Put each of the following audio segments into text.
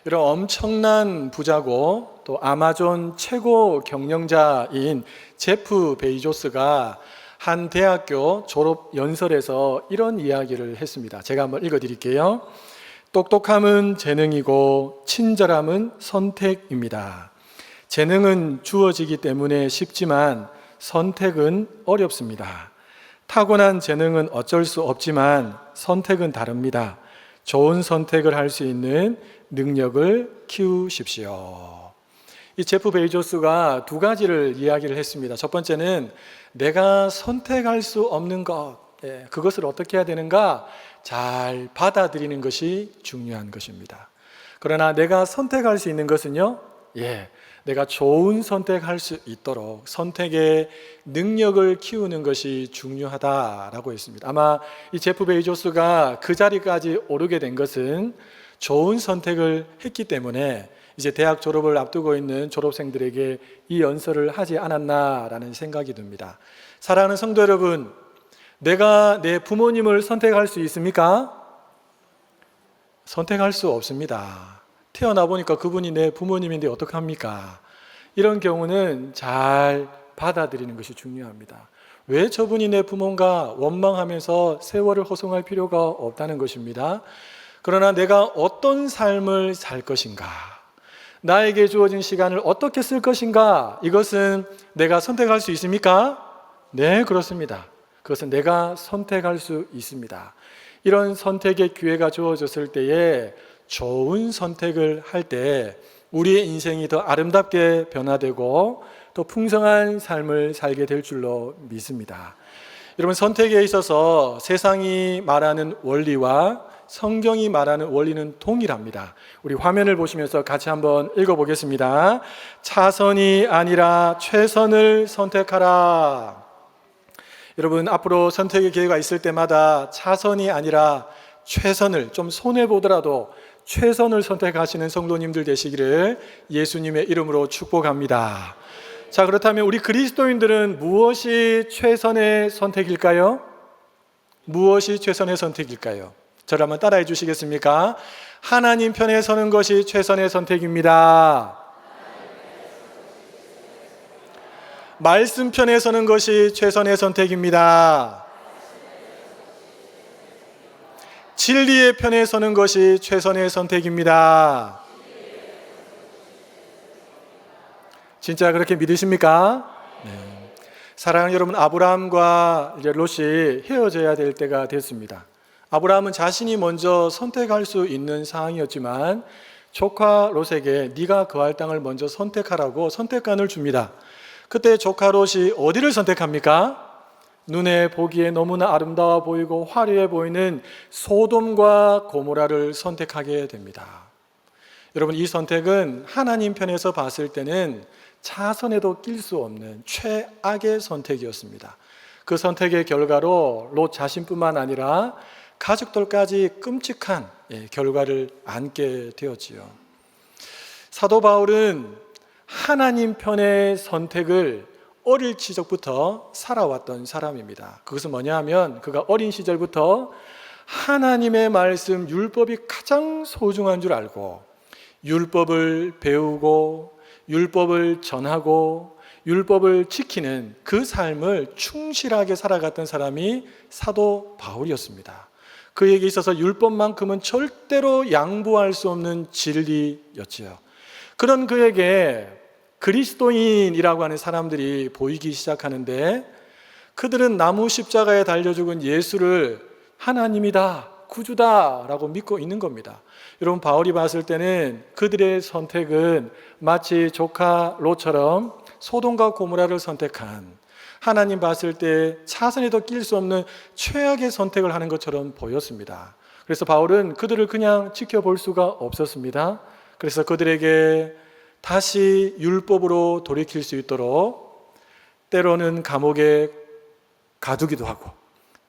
이런 엄청난 부자고 또 아마존 최고 경영자인 제프 베이조스가 한 대학교 졸업 연설에서 이런 이야기를 했습니다. 제가 한번 읽어드릴게요. 똑똑함은 재능이고 친절함은 선택입니다. 재능은 주어지기 때문에 쉽지만 선택은 어렵습니다. 타고난 재능은 어쩔 수 없지만 선택은 다릅니다. 좋은 선택을 할 수 있는 능력을 키우십시오. 이 제프 베이조스가 두 가지를 이야기를 했습니다. 첫 번째는 내가 선택할 수 없는 것, 그것을 어떻게 해야 되는가? 잘 받아들이는 것이 중요한 것입니다. 그러나 내가 선택할 수 있는 것은요, 내가 좋은 선택할 수 있도록 선택의 능력을 키우는 것이 중요하다라고 했습니다. 아마 이 제프 베이조스가 그 자리까지 오르게 된 것은 좋은 선택을 했기 때문에 이제 대학 졸업을 앞두고 있는 졸업생들에게 이 연설을 하지 않았나라는 생각이 듭니다. 사랑하는 성도 여러분, 내가 내 부모님을 선택할 수 있습니까? 선택할 수 없습니다. 태어나 보니까 그분이 내 부모님인데 어떡합니까? 이런 경우는 잘 받아들이는 것이 중요합니다. 왜 저분이 내 부모인가 원망하면서 세월을 허송할 필요가 없다는 것입니다. 그러나 내가 어떤 삶을 살 것인가, 나에게 주어진 시간을 어떻게 쓸 것인가, 이것은 내가 선택할 수 있습니까? 네, 그렇습니다. 그것은 내가 선택할 수 있습니다. 이런 선택의 기회가 주어졌을 때에 좋은 선택을 할 때 우리의 인생이 더 아름답게 변화되고 또 풍성한 삶을 살게 될 줄로 믿습니다. 여러분, 선택에 있어서 세상이 말하는 원리와 성경이 말하는 원리는 동일합니다. 우리 화면을 보시면서 같이 한번 읽어보겠습니다. 차선이 아니라 최선을 선택하라. 여러분, 앞으로 선택의 기회가 있을 때마다 차선이 아니라 최선을, 좀 손해보더라도 최선을 선택하시는 성도님들 되시기를 예수님의 이름으로 축복합니다. 자, 그렇다면 우리 그리스도인들은 무엇이 최선의 선택일까요? 무엇이 최선의 선택일까요? 저를 한번 따라해 주시겠습니까? 하나님 편에 서는 것이 최선의 선택입니다. 말씀 편에 서는 것이 최선의 선택입니다. 진리의 편에 서는 것이 최선의 선택입니다. 진짜 그렇게 믿으십니까? 네. 사랑하는 여러분, 아브라함과 이제 롯이 헤어져야 될 때가 됐습니다. 아브라함은 자신이 먼저 선택할 수 있는 상황이었지만 조카 롯에게 네가 거할 땅을 먼저 선택하라고 선택권을 줍니다. 그때 조카 롯이 어디를 선택합니까? 눈에 보기에 너무나 아름다워 보이고 화려해 보이는 소돔과 고모라를 선택하게 됩니다. 여러분, 이 선택은 하나님 편에서 봤을 때는 차선에도 낄 수 없는 최악의 선택이었습니다. 그 선택의 결과로 롯 자신뿐만 아니라 가족들까지 끔찍한 결과를 안게 되었지요. 사도 바울은 하나님 편의 선택을 어릴 시절부터 살아왔던 사람입니다. 그것은 뭐냐 하면 그가 어린 시절부터 하나님의 말씀, 율법이 가장 소중한 줄 알고 율법을 배우고 율법을 전하고 율법을 지키는 그 삶을 충실하게 살아갔던 사람이 사도 바울이었습니다. 그에게 있어서 율법만큼은 절대로 양보할 수 없는 진리였지요. 그런 그에게 그리스도인이라고 하는 사람들이 보이기 시작하는데 그들은 나무 십자가에 달려 죽은 예수를 하나님이다, 구주다라고 믿고 있는 겁니다. 여러분, 바울이 봤을 때는 그들의 선택은 마치 조카 롯처럼 소돔과 고모라를 선택한, 하나님 봤을 때 차선에도 낄 수 없는 최악의 선택을 하는 것처럼 보였습니다. 그래서 바울은 그들을 그냥 지켜볼 수가 없었습니다. 그래서 그들에게 다시 율법으로 돌이킬 수 있도록 때로는 감옥에 가두기도 하고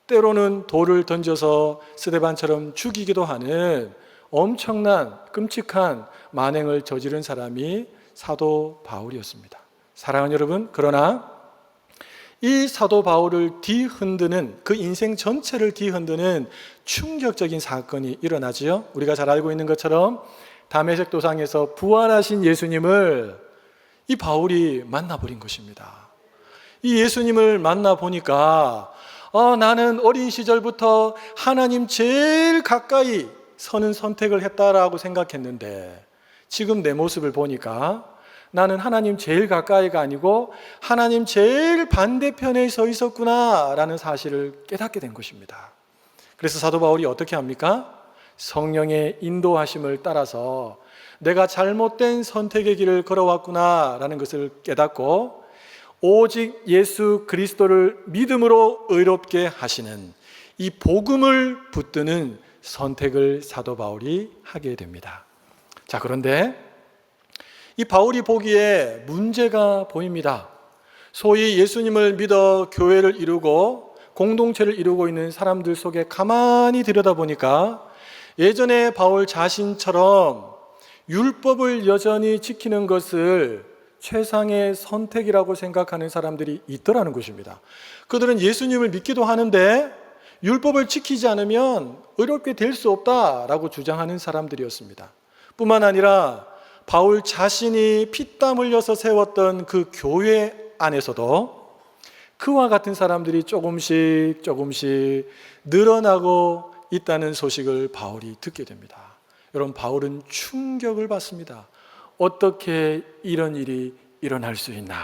때로는 돌을 던져서 스데반처럼 죽이기도 하는 엄청난 끔찍한 만행을 저지른 사람이 사도 바울이었습니다. 사랑하는 여러분, 그러나 이 사도 바울을 뒤흔드는, 그 인생 전체를 뒤흔드는 충격적인 사건이 일어나지요. 우리가 잘 알고 있는 것처럼 다메섹 도상에서 부활하신 예수님을 이 바울이 만나버린 것입니다. 이 예수님을 만나보니까 나는 어린 시절부터 하나님 제일 가까이 서는 선택을 했다라고 생각했는데 지금 내 모습을 보니까 나는 하나님 제일 가까이가 아니고 하나님 제일 반대편에 서 있었구나라는 사실을 깨닫게 된 것입니다. 그래서 사도 바울이 어떻게 합니까? 성령의 인도하심을 따라서 내가 잘못된 선택의 길을 걸어왔구나라는 것을 깨닫고 오직 예수 그리스도를 믿음으로 의롭게 하시는 이 복음을 붙드는 선택을 사도 바울이 하게 됩니다. 자, 그런데 이 바울이 보기에 문제가 보입니다. 소위 예수님을 믿어 교회를 이루고 공동체를 이루고 있는 사람들 속에 가만히 들여다보니까 예전에 바울 자신처럼 율법을 여전히 지키는 것을 최상의 선택이라고 생각하는 사람들이 있더라는 것입니다. 그들은 예수님을 믿기도 하는데 율법을 지키지 않으면 의롭게 될 수 없다라고 주장하는 사람들이었습니다. 뿐만 아니라 바울 자신이 피땀 흘려서 세웠던 그 교회 안에서도 그와 같은 사람들이 조금씩 늘어나고 있다는 소식을 바울이 듣게 됩니다. 여러분, 바울은 충격을 받습니다. 어떻게 이런 일이 일어날 수 있나?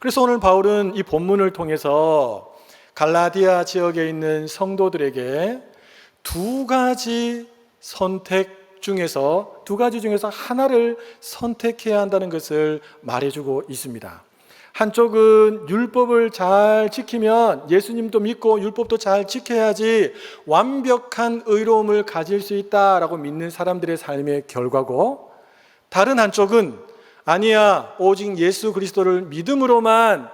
그래서 오늘 바울은 이 본문을 통해서 갈라디아 지역에 있는 성도들에게 두 가지 중에서 하나를 선택해야 한다는 것을 말해주고 있습니다. 한쪽은 율법을 잘 지키면 예수님도 믿고 율법도 잘 지켜야지 완벽한 의로움을 가질 수 있다라고 믿는 사람들의 삶의 결과고, 다른 한쪽은 아니야, 오직 예수 그리스도를 믿음으로만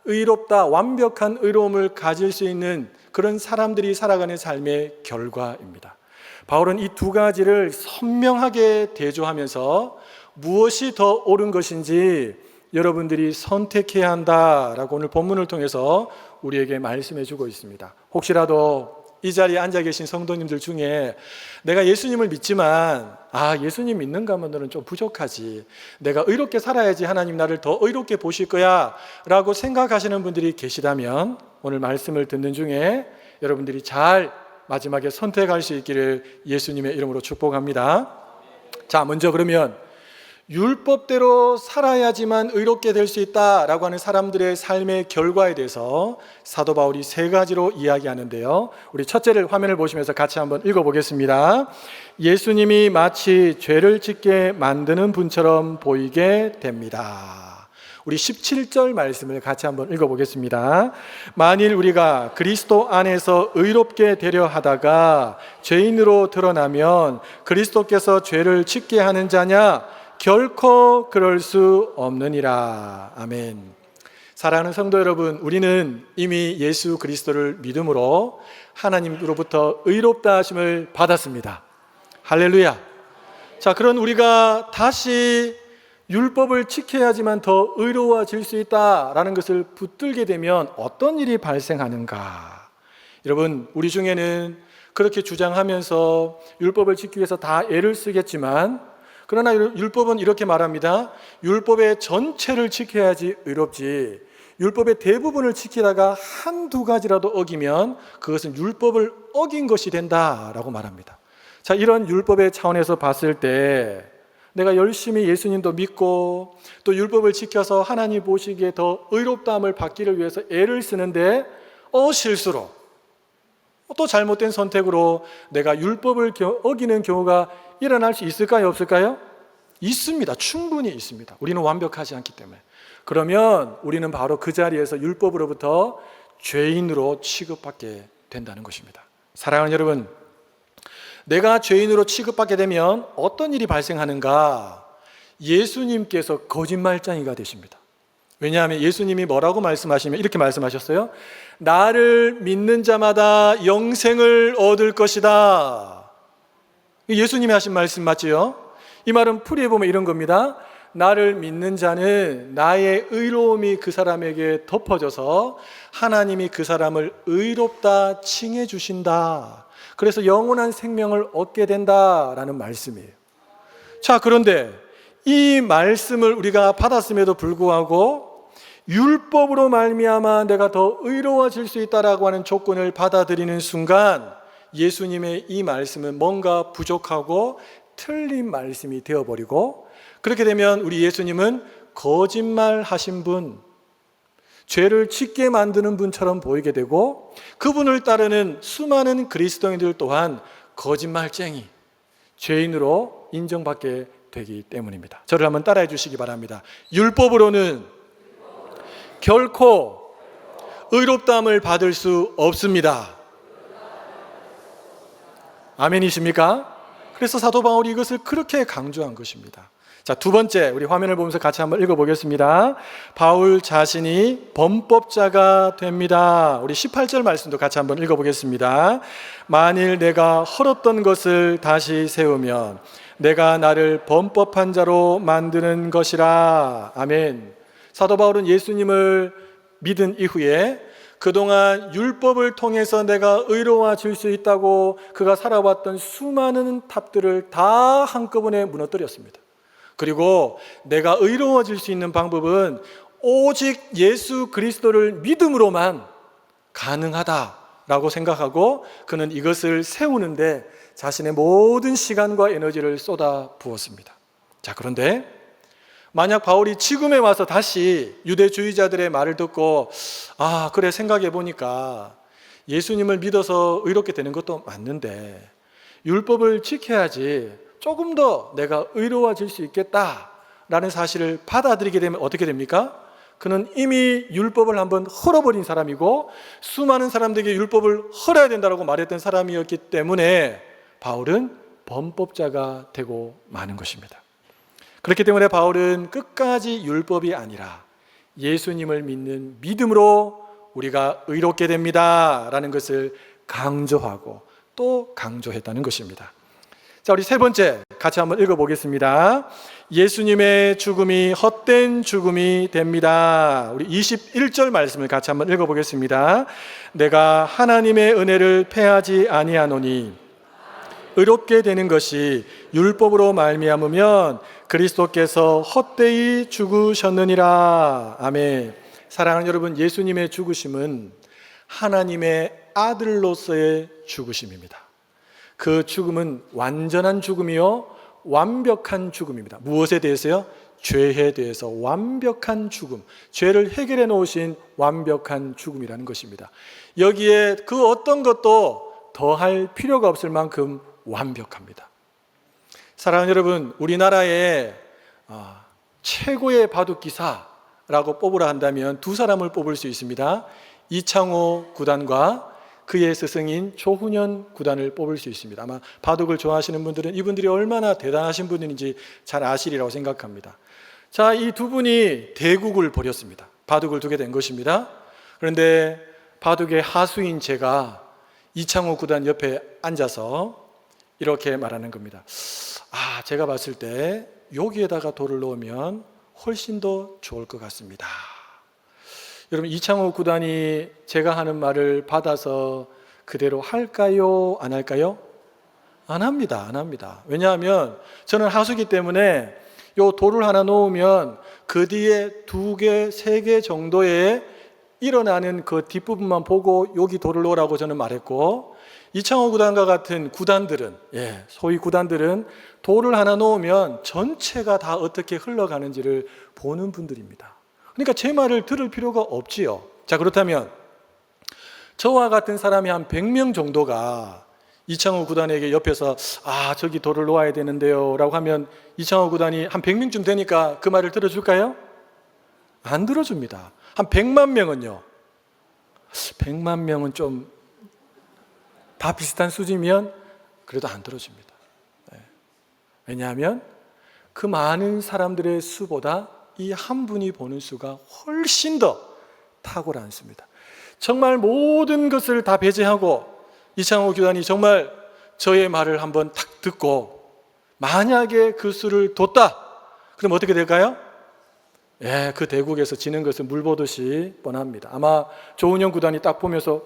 의롭다, 완벽한 의로움을 가질 수 있는 그런 사람들이 살아가는 삶의 결과입니다. 바울은 이 두 가지를 선명하게 대조하면서 무엇이 더 옳은 것인지 여러분들이 선택해야 한다라고 오늘 본문을 통해서 우리에게 말씀해 주고 있습니다. 혹시라도 이 자리에 앉아 계신 성도님들 중에 내가 예수님을 믿지만 예수님 믿는가 하면 너는 좀 부족하지, 내가 의롭게 살아야지 하나님 나를 더 의롭게 보실 거야 라고 생각하시는 분들이 계시다면 오늘 말씀을 듣는 중에 여러분들이 잘 마지막에 선택할 수 있기를 예수님의 이름으로 축복합니다. 자, 먼저 그러면 율법대로 살아야지만 의롭게 될 수 있다라고 하는 사람들의 삶의 결과에 대해서 사도 바울이 세 가지로 이야기하는데요. 우리 첫째를 화면을 보시면서 같이 한번 읽어보겠습니다. 예수님이 마치 죄를 짓게 만드는 분처럼 보이게 됩니다. 우리 17절 말씀을 같이 한번 읽어보겠습니다. 만일 우리가 그리스도 안에서 의롭게 되려 하다가 죄인으로 드러나면 그리스도께서 죄를 짓게 하는 자냐? 결코 그럴 수 없느니라. 아멘. 사랑하는 성도 여러분, 우리는 이미 예수 그리스도를 믿음으로 하나님으로부터 의롭다 하심을 받았습니다. 할렐루야. 자, 그런 우리가 다시 율법을 지켜야지만 더 의로워질 수 있다라는 것을 붙들게 되면 어떤 일이 발생하는가? 여러분, 우리 중에는 그렇게 주장하면서 율법을 지키기 위해서 다 애를 쓰겠지만, 그러나 율법은 이렇게 말합니다. 율법의 전체를 지켜야지 의롭지, 율법의 대부분을 지키다가 한두 가지라도 어기면 그것은 율법을 어긴 것이 된다라고 말합니다. 자, 이런 율법의 차원에서 봤을 때 내가 열심히 예수님도 믿고 또 율법을 지켜서 하나님 보시기에 더 의롭다함을 받기를 위해서 애를 쓰는데 실수로 또 잘못된 선택으로 내가 율법을 어기는 경우가 일어날 수 있을까요? 없을까요? 있습니다. 충분히 있습니다. 우리는 완벽하지 않기 때문에. 그러면 우리는 바로 그 자리에서 율법으로부터 죄인으로 취급받게 된다는 것입니다. 사랑하는 여러분, 내가 죄인으로 취급받게 되면 어떤 일이 발생하는가? 예수님께서 거짓말쟁이가 되십니다. 왜냐하면 예수님이 뭐라고 말씀하시면 이렇게 말씀하셨어요. 나를 믿는 자마다 영생을 얻을 것이다. 예수님이 하신 말씀 맞지요? 이 말은 풀이해 보면 이런 겁니다. 나를 믿는 자는 나의 의로움이 그 사람에게 덮어져서 하나님이 그 사람을 의롭다 칭해 주신다. 그래서 영원한 생명을 얻게 된다라는 말씀이에요. 자, 그런데 이 말씀을 우리가 받았음에도 불구하고 율법으로 말미암아 내가 더 의로워질 수 있다라고 하는 조건을 받아들이는 순간 예수님의 이 말씀은 뭔가 부족하고 틀린 말씀이 되어버리고, 그렇게 되면 우리 예수님은 거짓말 하신 분, 죄를 짓게 만드는 분처럼 보이게 되고, 그분을 따르는 수많은 그리스도인들 또한 거짓말쟁이, 죄인으로 인정받게 되기 때문입니다. 저를 한번 따라해 주시기 바랍니다. 율법으로는 결코 의롭다함을 받을 수 없습니다. 아멘이십니까? 그래서 사도 바울이 이것을 그렇게 강조한 것입니다. 자, 두 번째, 우리 화면을 보면서 같이 한번 읽어보겠습니다. 바울 자신이 범법자가 됩니다. 우리 18절 말씀도 같이 한번 읽어보겠습니다. 만일 내가 헐었던 것을 다시 세우면 내가 나를 범법한 자로 만드는 것이라. 아멘. 사도 바울은 예수님을 믿은 이후에 그동안 율법을 통해서 내가 의로워질 수 있다고 그가 살아왔던 수많은 탑들을 다 한꺼번에 무너뜨렸습니다. 그리고 내가 의로워질 수 있는 방법은 오직 예수 그리스도를 믿음으로만 가능하다라고 생각하고 그는 이것을 세우는데 자신의 모든 시간과 에너지를 쏟아 부었습니다. 자, 그런데 만약 바울이 지금에 와서 다시 유대주의자들의 말을 듣고 그래, 생각해 보니까 예수님을 믿어서 의롭게 되는 것도 맞는데 율법을 지켜야지 조금 더 내가 의로워질 수 있겠다라는 사실을 받아들이게 되면 어떻게 됩니까? 그는 이미 율법을 한번 헐어버린 사람이고 수많은 사람들에게 율법을 헐어야 된다고 말했던 사람이었기 때문에 바울은 범법자가 되고 마는 것입니다. 그렇기 때문에 바울은 끝까지 율법이 아니라 예수님을 믿는 믿음으로 우리가 의롭게 됩니다 라는 것을 강조하고 또 강조했다는 것입니다. 자, 우리 세 번째 같이 한번 읽어보겠습니다. 예수님의 죽음이 헛된 죽음이 됩니다. 우리 21절 말씀을 같이 한번 읽어보겠습니다. 내가 하나님의 은혜를 패하지 아니하노니 의롭게 되는 것이 율법으로 말미암으면 그리스도께서 헛되이 죽으셨느니라. 아멘. 사랑하는 여러분, 예수님의 죽으심은 하나님의 아들로서의 죽으심입니다. 그 죽음은 완전한 죽음이요 완벽한 죽음입니다. 무엇에 대해서요? 죄에 대해서 완벽한 죽음, 죄를 해결해 놓으신 완벽한 죽음이라는 것입니다. 여기에 그 어떤 것도 더할 필요가 없을 만큼 완벽합니다. 사랑하는 여러분, 우리나라의 최고의 바둑기사라고 뽑으라 한다면 두 사람을 뽑을 수 있습니다. 이창호 구단과 그의 스승인 조훈현 구단을 뽑을 수 있습니다. 아마 바둑을 좋아하시는 분들은 이분들이 얼마나 대단하신 분인지 잘 아시리라고 생각합니다. 자, 이 두 분이 대국을 벌였습니다. 바둑을 두게 된 것입니다. 그런데 바둑의 하수인 제가 이창호 구단 옆에 앉아서 이렇게 말하는 겁니다. 제가 봤을 때 여기에다가 돌을 넣으면 훨씬 더 좋을 것 같습니다. 여러분, 이창호 구단이 제가 하는 말을 받아서 그대로 할까요? 안 할까요? 안 합니다. 안 합니다. 왜냐하면 저는 하수기 때문에 요 돌을 하나 놓으면 그 뒤에 2개, 3개 정도의 일어나는 그 뒷부분만 보고 여기 돌을 놓으라고 저는 말했고, 이창호 구단과 같은 구단들은, 소위 구단들은 돌을 하나 놓으면 전체가 다 어떻게 흘러가는지를 보는 분들입니다. 그러니까 제 말을 들을 필요가 없지요. 자, 그렇다면 저와 같은 사람이 한 100명 정도가 이창호 구단에게 옆에서 저기 돌을 놓아야 되는데요 라고 하면 이창호 구단이 한 100명쯤 되니까 그 말을 들어줄까요? 안 들어줍니다. 한 100만 명은요, 100만 명은 좀 다 비슷한 수준이면 그래도 안 들어줍니다. 왜냐하면 그 많은 사람들의 수보다 이 한 분이 보는 수가 훨씬 더 탁월하습니다. 정말 모든 것을 다 배제하고 이창호 구단이 정말 저의 말을 한번 탁 듣고 만약에 그 수를 뒀다, 그럼 어떻게 될까요? 그 대국에서 지는 것은 물 보듯이 뻔합니다. 아마 조은영 구단이 딱 보면서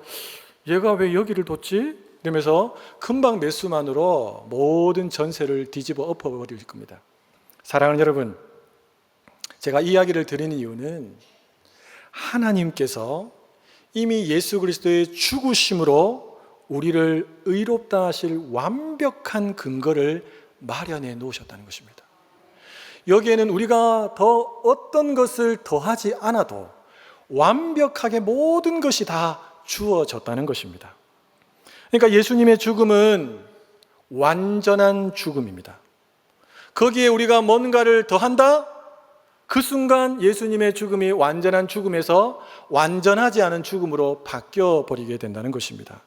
얘가 왜 여기를 뒀지? 이러면서 금방 몇 수만으로 모든 전세를 뒤집어 엎어버릴 겁니다. 사랑하는 여러분, 제가 이야기를 드리는 이유는 하나님께서 이미 예수 그리스도의 죽으심으로 우리를 의롭다 하실 완벽한 근거를 마련해 놓으셨다는 것입니다. 여기에는 우리가 더 어떤 것을 더하지 않아도 완벽하게 모든 것이 다 주어졌다는 것입니다. 그러니까 예수님의 죽음은 완전한 죽음입니다. 거기에 우리가 뭔가를 더한다? 그 순간 예수님의 죽음이 완전한 죽음에서 완전하지 않은 죽음으로 바뀌어 버리게 된다는 것입니다.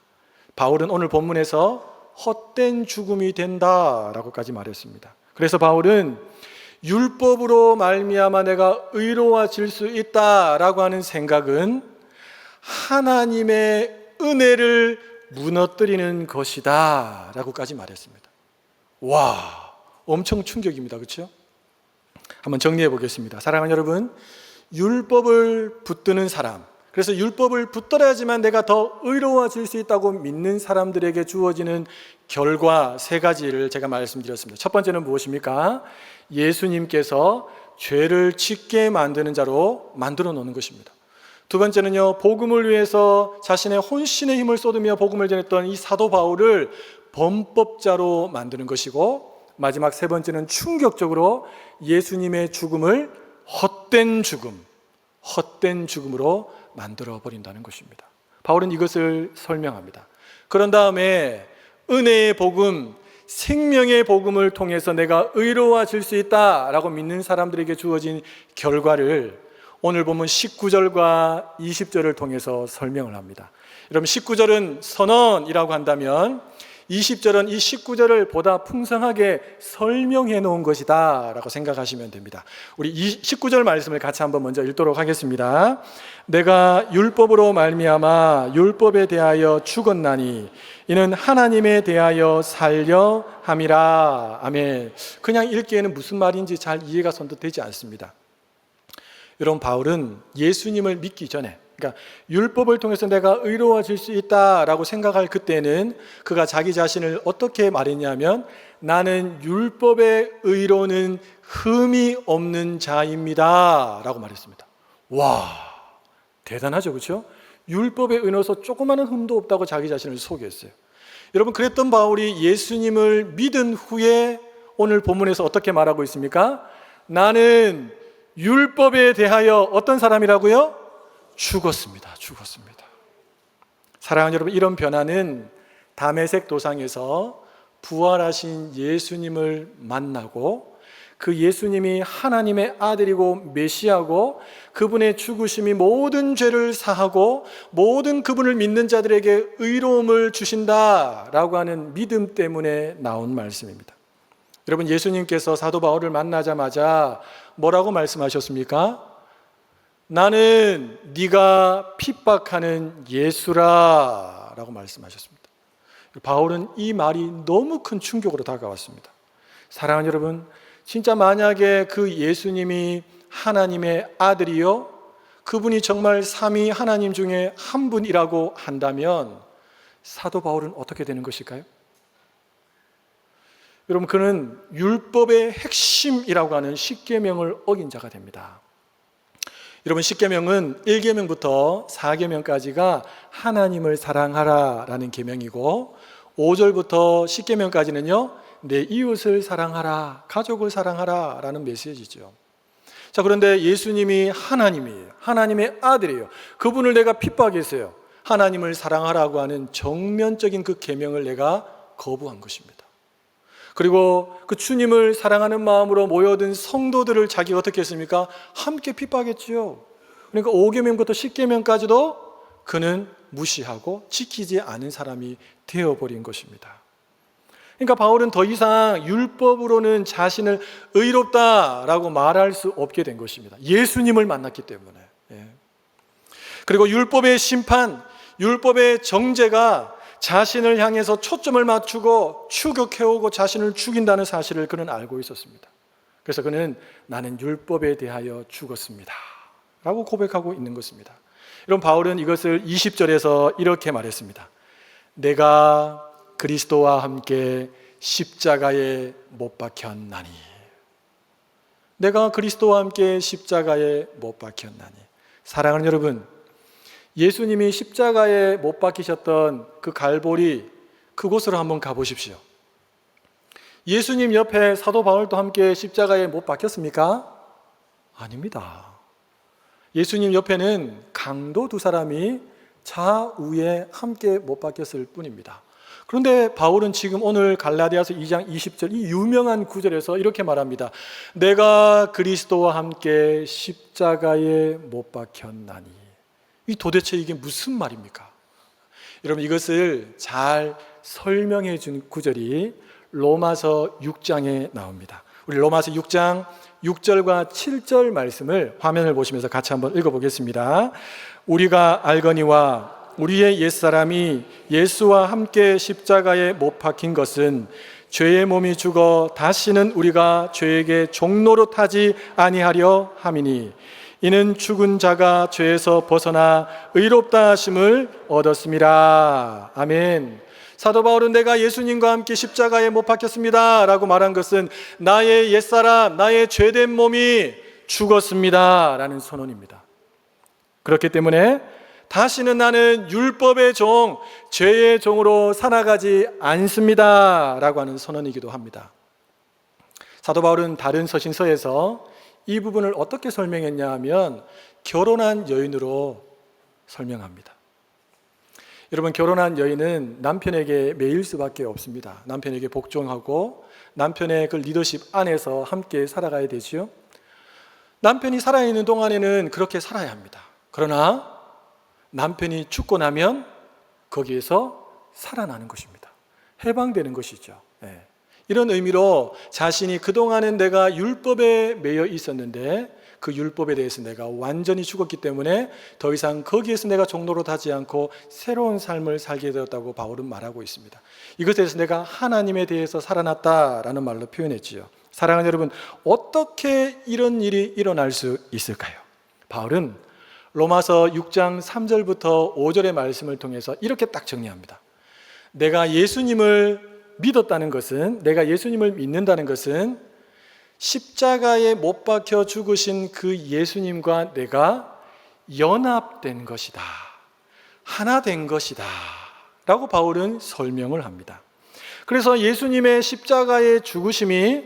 바울은 오늘 본문에서 헛된 죽음이 된다라고까지 말했습니다. 그래서 바울은 율법으로 말미암아 내가 의로워질 수 있다라고 하는 생각은 하나님의 은혜를 무너뜨리는 것이다 라고까지 말했습니다. 와, 엄청 충격입니다. 그렇죠? 한번 정리해 보겠습니다. 사랑하는 여러분, 율법을 붙드는 사람, 그래서 율법을 붙들어야지만 내가 더 의로워질 수 있다고 믿는 사람들에게 주어지는 결과 세 가지를 제가 말씀드렸습니다. 첫 번째는 무엇입니까? 예수님께서 죄를 짓게 만드는 자로 만들어 놓는 것입니다. 두 번째는요, 복음을 위해서 자신의 혼신의 힘을 쏟으며 복음을 전했던 이 사도 바울을 범법자로 만드는 것이고, 마지막 세 번째는 충격적으로 예수님의 죽음을 헛된 죽음으로 만들어 버린다는 것입니다. 바울은 이것을 설명합니다. 그런 다음에 은혜의 복음, 생명의 복음을 통해서 내가 의로워질 수 있다라고 믿는 사람들에게 주어진 결과를 오늘 보면 19절과 20절을 통해서 설명을 합니다. 여러분, 19절은 선언이라고 한다면 20절은 이 19절을 보다 풍성하게 설명해 놓은 것이다 라고 생각하시면 됩니다. 우리 19절 말씀을 같이 한번 먼저 읽도록 하겠습니다. 내가 율법으로 말미암아 율법에 대하여 죽었나니 이는 하나님에 대하여 살려 함이라. 아멘. 그냥 읽기에는 무슨 말인지 잘 이해가 선뜻 되지 않습니다. 여러분, 바울은 예수님을 믿기 전에, 그러니까 율법을 통해서 내가 의로워질 수 있다라고 생각할 그때는 그가 자기 자신을 어떻게 말했냐면 나는 율법의 의로는 흠이 없는 자입니다 라고 말했습니다. 와, 대단하죠, 그렇죠? 율법의 의로서 조그마한 흠도 없다고 자기 자신을 소개했어요. 여러분, 그랬던 바울이 예수님을 믿은 후에 오늘 본문에서 어떻게 말하고 있습니까? 나는 율법에 대하여 어떤 사람이라고요? 죽었습니다. 사랑하는 여러분, 이런 변화는 다메섹 도상에서 부활하신 예수님을 만나고 그 예수님이 하나님의 아들이고 메시아고 그분의 죽으심이 모든 죄를 사하고 모든 그분을 믿는 자들에게 의로움을 주신다라고 하는 믿음 때문에 나온 말씀입니다. 여러분, 예수님께서 사도 바울을 만나자마자 뭐라고 말씀하셨습니까? 나는 네가 핍박하는 예수라 라고 말씀하셨습니다. 바울은 이 말이 너무 큰 충격으로 다가왔습니다. 사랑하는 여러분, 진짜 만약에 그 예수님이 하나님의 아들이요, 그분이 정말 삼위 하나님 중에 한 분이라고 한다면 사도 바울은 어떻게 되는 것일까요? 여러분, 그는 율법의 핵심이라고 하는 십계명을 어긴 자가 됩니다. 여러분, 십계명은 1계명부터 4계명까지가 하나님을 사랑하라라는 계명이고 5절부터 10계명까지는요 내 이웃을 사랑하라, 가족을 사랑하라 라는 메시지죠. 자, 그런데 예수님이 하나님이에요. 하나님의 아들이에요. 그분을 내가 핍박했어요. 하나님을 사랑하라고 하는 정면적인 그 계명을 내가 거부한 것입니다. 그리고 그 주님을 사랑하는 마음으로 모여든 성도들을 자기가 어떻게 했습니까? 함께 핍박했지요. 그러니까 5계명부터 10계명까지도 그는 무시하고 지키지 않은 사람이 되어버린 것입니다. 그러니까 바울은 더 이상 율법으로는 자신을 의롭다라고 말할 수 없게 된 것입니다. 예수님을 만났기 때문에. 그리고 율법의 심판, 율법의 정죄가 자신을 향해서 초점을 맞추고 추격해오고 자신을 죽인다는 사실을 그는 알고 있었습니다. 그래서 그는 나는 율법에 대하여 죽었습니다 라고 고백하고 있는 것입니다. 여러분, 바울은 이것을 20절에서 이렇게 말했습니다. 내가 그리스도와 함께 십자가에 못 박혔나니. 내가 그리스도와 함께 십자가에 못 박혔나니. 사랑하는 여러분, 예수님이 십자가에 못 박히셨던 그 갈보리, 그곳으로 한번 가보십시오. 예수님 옆에 사도 바울도 함께 십자가에 못 박혔습니까? 아닙니다. 예수님 옆에는 강도 두 사람이 좌우에 함께 못 박혔을 뿐입니다. 그런데 바울은 지금 오늘 갈라디아서 2장 20절 이 유명한 구절에서 이렇게 말합니다. 내가 그리스도와 함께 십자가에 못 박혔나니. 이 도대체 이게 무슨 말입니까? 여러분, 이것을 잘 설명해 준 구절이 로마서 6장에 나옵니다. 우리 로마서 6장 6절과 7절 말씀을 화면을 보시면서 같이 한번 읽어보겠습니다. 우리가 알거니와 우리의 옛사람이 예수와 함께 십자가에 못 박힌 것은 죄의 몸이 죽어 다시는 우리가 죄에게 종노릇 하지 아니하려 함이니 이는 죽은 자가 죄에서 벗어나 의롭다 하심을 얻었음이라. 아멘. 사도 바울은 내가 예수님과 함께 십자가에 못 박혔습니다 라고 말한 것은 나의 옛사람, 나의 죄된 몸이 죽었습니다 라는 선언입니다. 그렇기 때문에 다시는 나는 율법의 종, 죄의 종으로 살아가지 않습니다 라고 하는 선언이기도 합니다. 사도 바울은 다른 서신서에서 이 부분을 어떻게 설명했냐 하면 결혼한 여인으로 설명합니다. 여러분, 결혼한 여인은 남편에게 매일 수밖에 없습니다. 남편에게 복종하고 남편의 그 리더십 안에서 함께 살아가야 되죠. 남편이 살아있는 동안에는 그렇게 살아야 합니다. 그러나 남편이 죽고 나면 거기에서 살아나는 것입니다. 해방되는 것이죠. 네. 이런 의미로 자신이 그동안은 내가 율법에 매여 있었는데 그 율법에 대해서 내가 완전히 죽었기 때문에 더 이상 거기에서 내가 종노릇 하지 않고 새로운 삶을 살게 되었다고 바울은 말하고 있습니다. 이것에 대해서 내가 하나님에 대해서 살아났다라는 말로 표현했지요. 사랑하는 여러분, 어떻게 이런 일이 일어날 수 있을까요? 바울은 로마서 6장 3절부터 5절의 말씀을 통해서 이렇게 딱 정리합니다. 내가 예수님을 믿었다는 것은, 내가 예수님을 믿는다는 것은 십자가에 못 박혀 죽으신 그 예수님과 내가 연합된 것이다, 하나 된 것이다 라고 바울은 설명을 합니다. 그래서 예수님의 십자가의 죽으심이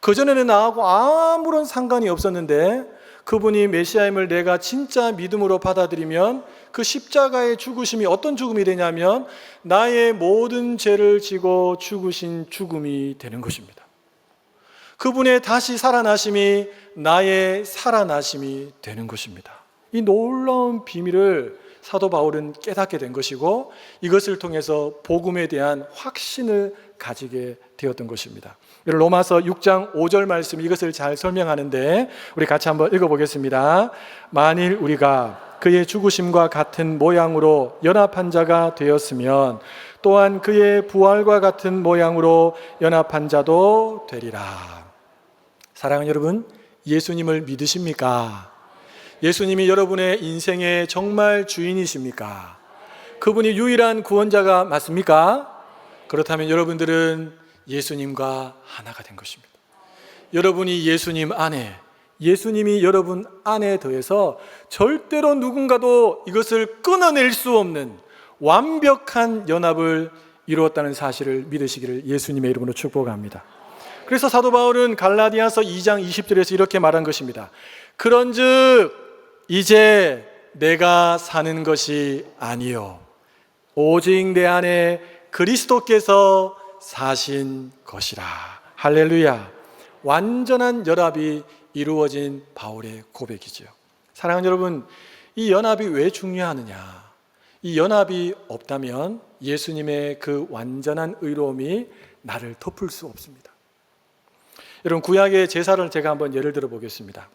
그전에는 나하고 아무런 상관이 없었는데 그분이 메시아임을 내가 진짜 믿음으로 받아들이면 그 십자가의 죽으심이 어떤 죽음이 되냐면 나의 모든 죄를 지고 죽으신 죽음이 되는 것입니다. 그분의 다시 살아나심이 나의 살아나심이 되는 것입니다. 이 놀라운 비밀을 사도 바울은 깨닫게 된 것이고 이것을 통해서 복음에 대한 확신을 가지게 되었던 것입니다. 로마서 6장 5절 말씀, 이것을 잘 설명하는데 우리 같이 한번 읽어보겠습니다. 만일 우리가 그의 죽으심과 같은 모양으로 연합한 자가 되었으면 또한 그의 부활과 같은 모양으로 연합한 자도 되리라. 사랑하는 여러분, 예수님을 믿으십니까? 예수님이 여러분의 인생의 정말 주인이십니까? 그분이 유일한 구원자가 맞습니까? 그렇다면 여러분들은 예수님과 하나가 된 것입니다. 여러분이 예수님 안에, 예수님이 여러분 안에 더해서 절대로 누군가도 이것을 끊어낼 수 없는 완벽한 연합을 이루었다는 사실을 믿으시기를 예수님의 이름으로 축복합니다. 그래서 사도 바울은 갈라디아서 2장 20절에서 이렇게 말한 것입니다. 그런즉 이제 내가 사는 것이 아니요 오직 내 안에 그리스도께서 사신 것이라. 할렐루야. 완전한 연합이 이루어진 바울의 고백이죠. 사랑하는 여러분, 이 연합이 왜 중요하느냐? 이 연합이 없다면 예수님의 그 완전한 의로움이 나를 덮을 수 없습니다. 여러분, 구약의 제사를 제가 한번 예를 들어 보겠습니다.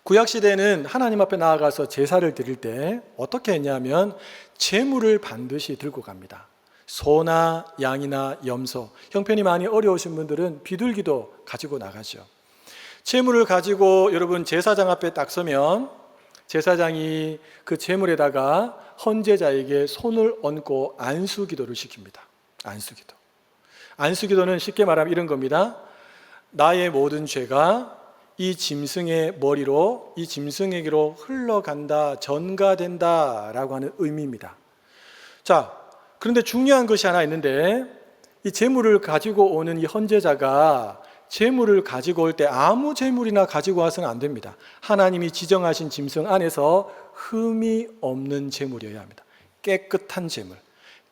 구약 시대에는 하나님 앞에 나아가서 제사를 드릴 때 어떻게 했냐면 제물을 반드시 들고 갑니다. 소나 양이나 염소, 형편이 많이 어려우신 분들은 비둘기도 가지고 나가죠. 제물을 가지고 여러분 제사장 앞에 딱 서면 제사장이 그 제물에다가 헌제자에게 손을 얹고 안수 기도를 시킵니다. 안수기도. 안수기도는 쉽게 말하면 이런 겁니다. 나의 모든 죄가 이 짐승의 머리로, 이 짐승에게로 흘러간다, 전가된다 라고 하는 의미입니다. 자, 그런데 중요한 것이 하나 있는데, 이 제물을 가지고 오는 이 헌제자가 제물을 가지고 올 때 아무 제물이나 가지고 와서는 안 됩니다. 하나님이 지정하신 짐승 안에서 흠이 없는 제물이어야 합니다. 깨끗한 제물.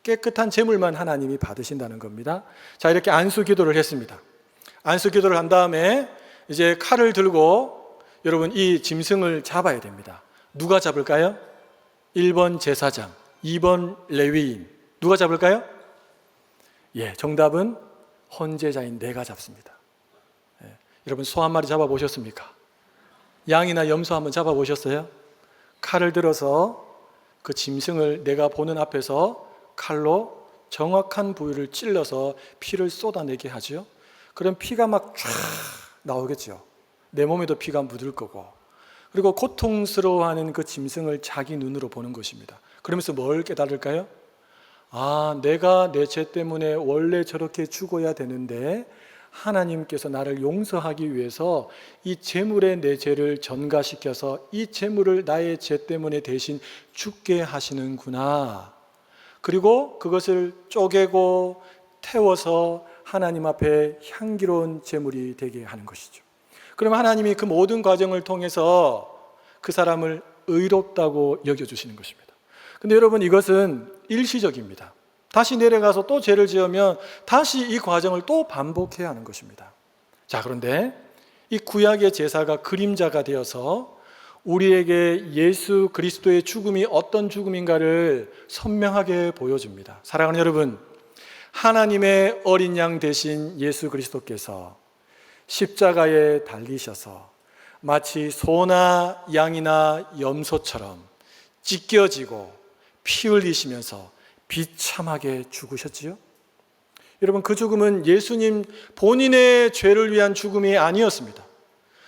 깨끗한 제물만 하나님이 받으신다는 겁니다. 자, 이렇게 안수 기도를 했습니다. 안수 기도를 한 다음에 이제 칼을 들고 여러분 이 짐승을 잡아야 됩니다. 누가 잡을까요? 1번 제사장, 2번 레위인. 누가 잡을까요? 예, 정답은 헌제자인 내가 잡습니다. 예, 여러분 소 한 마리 잡아보셨습니까? 양이나 염소 한번 잡아보셨어요? 칼을 들어서 그 짐승을 내가 보는 앞에서 칼로 정확한 부위를 찔러서 피를 쏟아내게 하죠. 그럼 피가 막 쫙 나오겠죠. 내 몸에도 피가 묻을 거고, 그리고 고통스러워하는 그 짐승을 자기 눈으로 보는 것입니다. 그러면서 뭘 깨달을까요? 아, 내가 내 죄 때문에 원래 저렇게 죽어야 되는데 하나님께서 나를 용서하기 위해서 이 제물에 내 죄를 전가시켜서 이 제물을 나의 죄 때문에 대신 죽게 하시는구나. 그리고 그것을 쪼개고 태워서 하나님 앞에 향기로운 제물이 되게 하는 것이죠. 그럼 하나님이 그 모든 과정을 통해서 그 사람을 의롭다고 여겨주시는 것입니다. 근데 여러분, 이것은 일시적입니다. 다시 내려가서 또 죄를 지으면 다시 이 과정을 또 반복해야 하는 것입니다. 자, 그런데 이 구약의 제사가 그림자가 되어서 우리에게 예수 그리스도의 죽음이 어떤 죽음인가를 선명하게 보여줍니다. 사랑하는 여러분, 하나님의 어린 양 되신 예수 그리스도께서 십자가에 달리셔서 마치 소나 양이나 염소처럼 찢겨지고 피 흘리시면서 비참하게 죽으셨지요? 여러분, 그 죽음은 예수님 본인의 죄를 위한 죽음이 아니었습니다.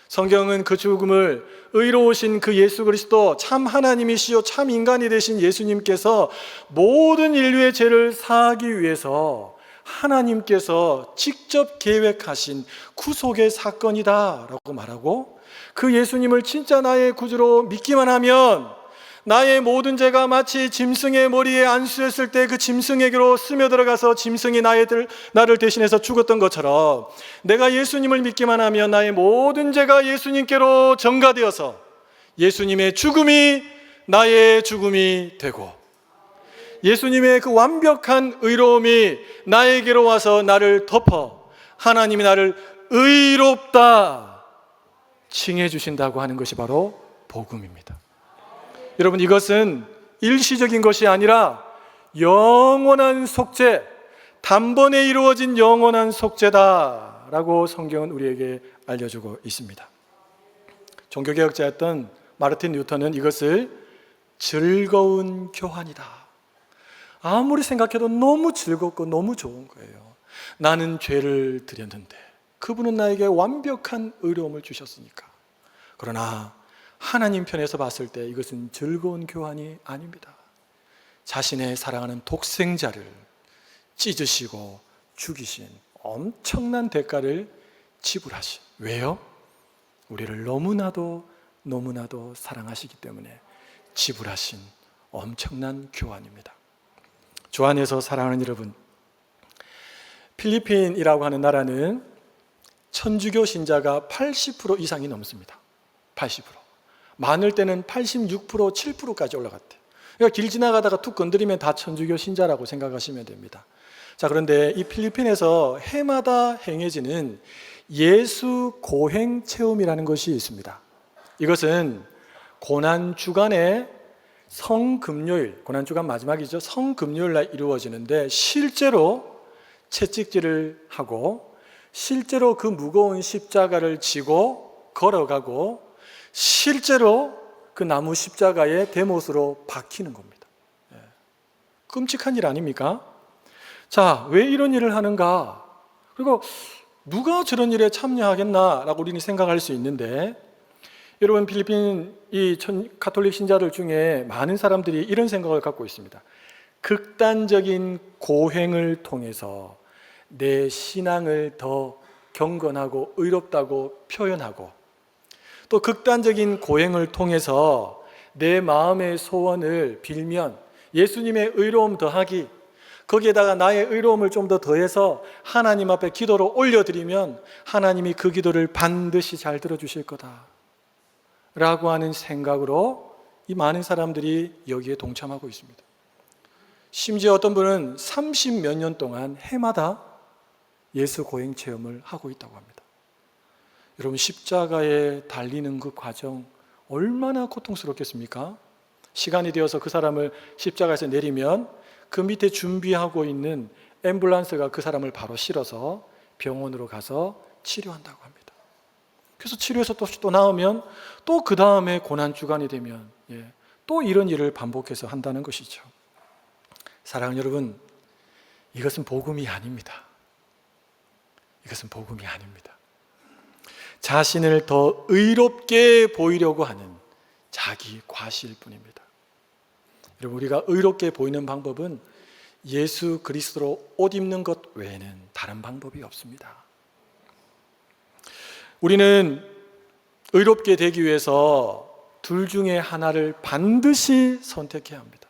성경은 그 죽음을 의로우신 그 예수 그리스도, 참 하나님이시요 참 인간이 되신 예수님께서 모든 인류의 죄를 사하기 위해서 하나님께서 직접 계획하신 구속의 사건이다 라고 말하고, 그 예수님을 진짜 나의 구주로 믿기만 하면 나의 모든 죄가 마치 짐승의 머리에 안수했을 때 그 짐승에게로 스며들어가서 짐승이 나를 대신해서 죽었던 것처럼, 내가 예수님을 믿기만 하면 나의 모든 죄가 예수님께로 전가되어서 예수님의 죽음이 나의 죽음이 되고, 예수님의 그 완벽한 의로움이 나에게로 와서 나를 덮어 하나님이 나를 의롭다 칭해 주신다고 하는 것이 바로 복음입니다. 여러분, 이것은 일시적인 것이 아니라 영원한 속죄, 단번에 이루어진 영원한 속죄다라고 성경은 우리에게 알려주고 있습니다. 종교개혁자였던 마르틴 루터는 이것을 즐거운 교환이다, 아무리 생각해도 너무 즐겁고 너무 좋은 거예요. 나는 죄를 드렸는데 그분은 나에게 완벽한 의로움을 주셨으니까. 그러나 하나님 편에서 봤을 때 이것은 즐거운 교환이 아닙니다. 자신의 사랑하는 독생자를 찢으시고 죽이신 엄청난 대가를 지불하신, 왜요? 우리를 너무나도 사랑하시기 때문에 지불하신 엄청난 교환입니다. 주 안에서 사랑하는 여러분, 필리핀이라고 하는 나라는 천주교 신자가 80% 이상이 넘습니다. 80%. 많을 때는 86%, 7%까지 올라갔대요. 그러니까 길 지나가다가 툭 건드리면 다 천주교 신자라고 생각하시면 됩니다. 자, 그런데 이 필리핀에서 해마다 행해지는 예수 고행 체험이라는 것이 있습니다. 이것은 고난주간에 성금요일, 고난주간 마지막이죠. 성금요일 날 이루어지는데, 실제로 채찍질을 하고 실제로 그 무거운 십자가를 지고 걸어가고 실제로 그 나무 십자가에 대못으로 박히는 겁니다. 끔찍한 일 아닙니까? 자, 왜 이런 일을 하는가? 그리고 누가 저런 일에 참여하겠나라고 우리는 생각할 수 있는데, 여러분, 필리핀 이 가톨릭 신자들 중에 많은 사람들이 이런 생각을 갖고 있습니다. 극단적인 고행을 통해서 내 신앙을 더 경건하고 의롭다고 표현하고, 또 극단적인 고행을 통해서 내 마음의 소원을 빌면 예수님의 의로움 더하기, 거기에다가 나의 의로움을 좀 더 더해서 하나님 앞에 기도로 올려드리면 하나님이 그 기도를 반드시 잘 들어주실 거다 라고 하는 생각으로 이 많은 사람들이 여기에 동참하고 있습니다. 심지어 어떤 분은 30몇 년 동안 해마다 예수 고행 체험을 하고 있다고 합니다. 여러분, 십자가에 달리는 그 과정 얼마나 고통스럽겠습니까? 시간이 되어서 그 사람을 십자가에서 내리면 그 밑에 준비하고 있는 앰뷸런스가 그 사람을 바로 실어서 병원으로 가서 치료한다고 합니다. 그래서 치료해서 또 나오면 또 그 다음에 고난주간이 되면 또 이런 일을 반복해서 한다는 것이죠. 사랑하는 여러분, 이것은 복음이 아닙니다. 이것은 복음이 아닙니다. 자신을 더 의롭게 보이려고 하는 자기 과시일 뿐입니다. 여러분, 우리가 의롭게 보이는 방법은 예수 그리스도로 옷 입는 것 외에는 다른 방법이 없습니다. 우리는 의롭게 되기 위해서 둘 중에 하나를 반드시 선택해야 합니다.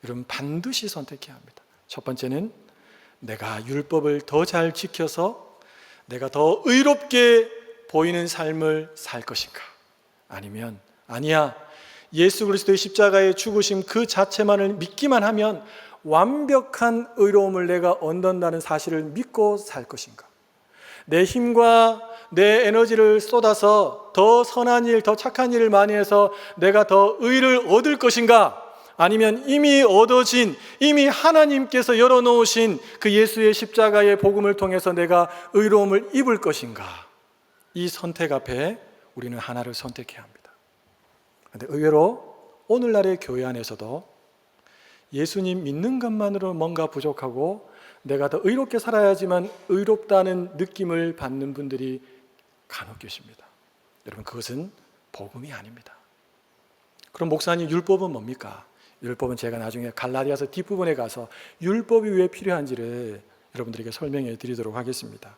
여러분, 반드시 선택해야 합니다. 첫 번째는 내가 율법을 더 잘 지켜서 내가 더 의롭게 보이는 삶을 살 것인가? 아니면 아니야, 예수 그리스도의 십자가의 죽으심 그 자체만을 믿기만 하면 완벽한 의로움을 내가 얻는다는 사실을 믿고 살 것인가? 내 힘과 내 에너지를 쏟아서 더 선한 일, 더 착한 일을 많이 해서 내가 더 의를 얻을 것인가? 아니면 이미 얻어진, 이미 하나님께서 열어놓으신 그 예수의 십자가의 복음을 통해서 내가 의로움을 입을 것인가? 이 선택 앞에 우리는 하나를 선택해야 합니다. 그런데 의외로 오늘날의 교회 안에서도 예수님 믿는 것만으로 뭔가 부족하고 내가 더 의롭게 살아야지만 의롭다는 느낌을 받는 분들이 간혹 계십니다. 여러분, 그것은 복음이 아닙니다. 그럼 목사님, 율법은 뭡니까? 율법은 제가 나중에 갈라디아서 뒷부분에 가서 율법이 왜 필요한지를 여러분들에게 설명해 드리도록 하겠습니다.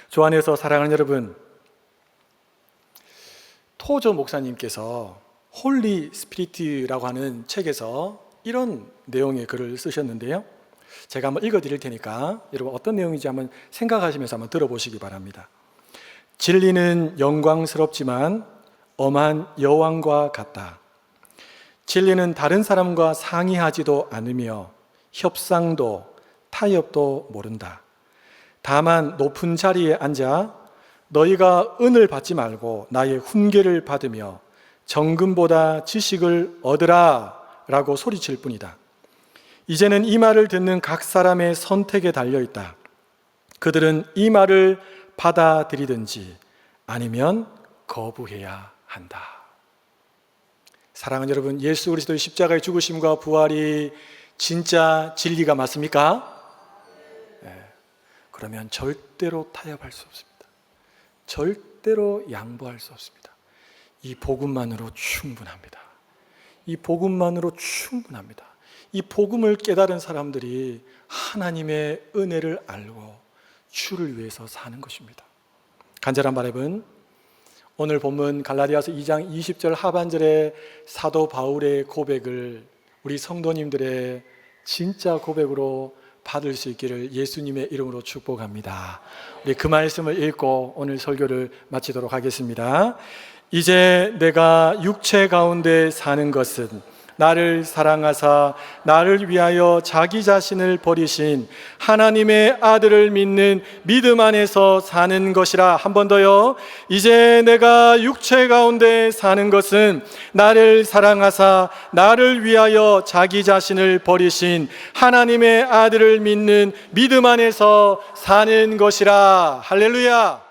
주 안에서 사랑하는 여러분, 토저 목사님께서 홀리 스피리트라고 하는 책에서 이런 내용의 글을 쓰셨는데요, 제가 한번 읽어 드릴 테니까 여러분 어떤 내용인지 한번 생각하시면서 한번 들어보시기 바랍니다. 진리는 영광스럽지만 엄한 여왕과 같다. 진리는 다른 사람과 상의하지도 않으며 협상도 타협도 모른다. 다만 높은 자리에 앉아 너희가 은을 받지 말고 나의 훈계를 받으며 정금보다 지식을 얻으라 라고 소리칠 뿐이다. 이제는 이 말을 듣는 각 사람의 선택에 달려있다. 그들은 이 말을 받아들이든지 아니면 거부해야 한다. 사랑하는 여러분, 예수 그리스도의 십자가의 죽으심과 부활이 진짜 진리가 맞습니까? 네. 그러면 절대로 타협할 수 없습니다. 절대로 양보할 수 없습니다. 이 복음만으로 충분합니다. 이 복음만으로 충분합니다. 이 복음을 깨달은 사람들이 하나님의 은혜를 알고 주를 위해서 사는 것입니다. 간절한 바람은 오늘 본문 갈라디아서 2장 20절 하반절의 사도 바울의 고백을 우리 성도님들의 진짜 고백으로 받을 수 있기를 예수님의 이름으로 축복합니다. 우리 그 말씀을 읽고 오늘 설교를 마치도록 하겠습니다. 이제 내가 육체 가운데 사는 것은 나를 사랑하사 나를 위하여 자기 자신을 버리신 하나님의 아들을 믿는 믿음 안에서 사는 것이라. 한 번 더요. 이제 내가 육체 가운데 사는 것은 나를 사랑하사 나를 위하여 자기 자신을 버리신 하나님의 아들을 믿는 믿음 안에서 사는 것이라. 할렐루야.